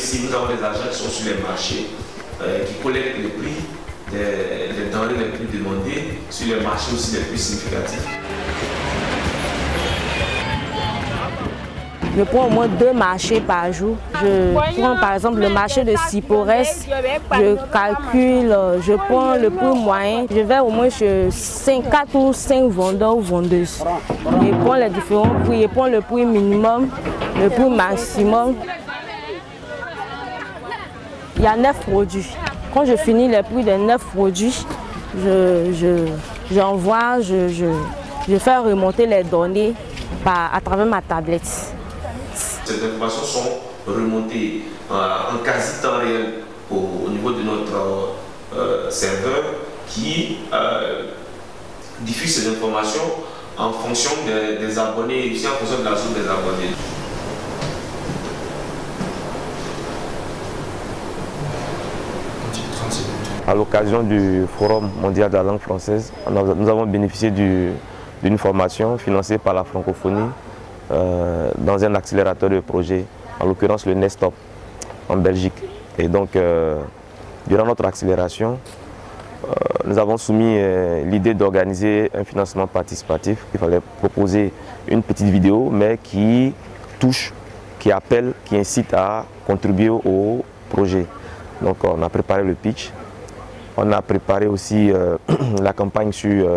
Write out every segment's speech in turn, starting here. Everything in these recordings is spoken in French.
ici, nous avons des agents qui sont sur les marchés, qui collectent les prix des denrées les plus demandées, sur les marchés aussi les plus significatifs. Je prends au moins 2 marchés par jour. Je prends par exemple le marché de Siporès, je calcule, je prends le prix moyen. Je vais au moins chez 4 ou 5 vendeurs ou vendeuses. Je prends les différents prix, je prends le prix minimum, le prix maximum. Il y a 9 produits. Quand je finis les prix des 9 produits, j'envoie, je fais remonter les données à travers ma tablette. Ces informations sont remontées en quasi temps réel au niveau de notre serveur qui diffuse ces informations en fonction des abonnés et aussi en fonction de la zone des abonnés. À l'occasion du Forum mondial de la langue française, nous avons bénéficié d'une formation financée par la francophonie dans un accélérateur de projet, en l'occurrence le Nestop en Belgique. Et donc, durant notre accélération, nous avons soumis l'idée d'organiser un financement participatif. Il fallait proposer une petite vidéo, mais qui touche, qui appelle, qui incite à contribuer au projet. Donc, on a préparé le pitch. On a préparé aussi la campagne sur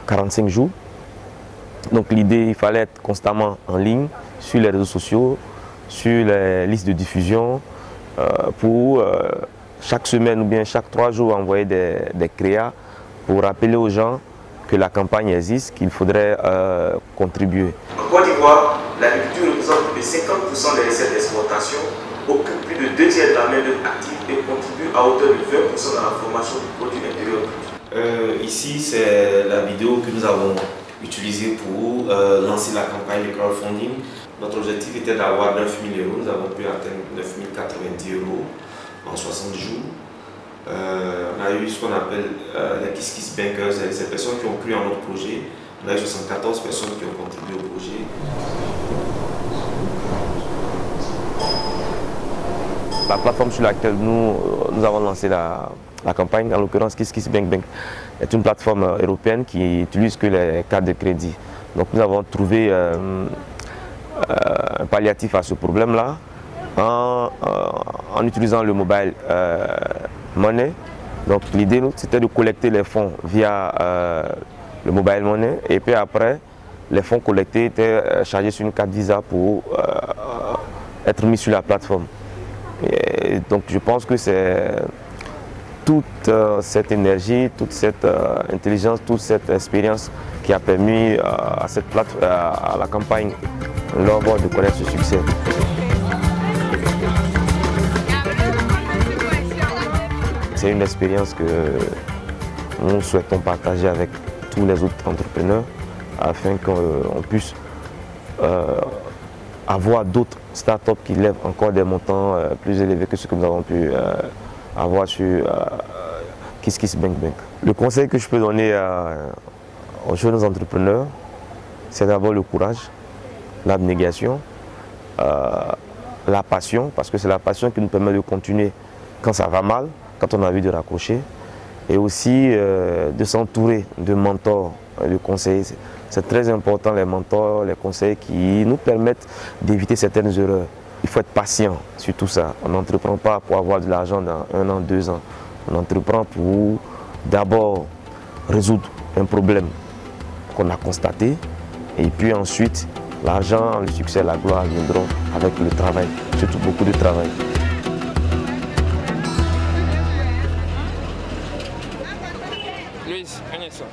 45 jours. Donc l'idée, il fallait être constamment en ligne sur les réseaux sociaux, sur les listes de diffusion, pour chaque semaine ou bien chaque 3 jours envoyer des créas pour rappeler aux gens que la campagne existe, qu'il faudrait contribuer. En Côte d'Ivoire, l'agriculture représente plus de 50% des recettes d'exportation, occupe plus de 2 tiers de la main-d'œuvre active et contribue à hauteur de 20% dans la formation du produit intérieur brut. Ici, c'est la vidéo que nous avons utilisée pour lancer la campagne de crowdfunding. Notre objectif était d'avoir 9 000 €. Nous avons pu atteindre 9 090 € en 60 jours. On a eu ce qu'on appelle les Kiss Bankers, ces personnes qui ont cru en notre projet. On a eu 74 personnes qui ont contribué au projet. La plateforme sur laquelle nous avons lancé la campagne, en l'occurrence KissKissBankBank, est une plateforme européenne qui n'utilise que les cartes de crédit. Donc nous avons trouvé un palliatif à ce problème-là en utilisant le mobile money. Donc l'idée c'était de collecter les fonds via le mobile money et puis après les fonds collectés étaient chargés sur une carte Visa pour être mis sur la plateforme. Et donc je pense que c'est toute cette énergie, toute cette intelligence, toute cette expérience qui a permis à la campagne L'Or de connaître ce succès. C'est une expérience que nous souhaitons partager avec tous les autres entrepreneurs afin qu'on puisse avoir d'autres startups qui lèvent encore des montants plus élevés que ce que nous avons pu avoir sur KissKissBankBank. Le conseil que je peux donner aux jeunes entrepreneurs, c'est d'avoir le courage, l'abnégation, la passion, parce que c'est la passion qui nous permet de continuer quand ça va mal, quand on a envie de raccrocher, et aussi de s'entourer de mentors, de conseillers. C'est très important, les mentors, les conseils qui nous permettent d'éviter certaines erreurs. Il faut être patient sur tout ça. On n'entreprend pas pour avoir de l'argent dans 1 an, 2 ans. On entreprend pour d'abord résoudre un problème qu'on a constaté et puis ensuite l'argent, le succès, la gloire viendront avec le travail, surtout beaucoup de travail. Luis, Agnès.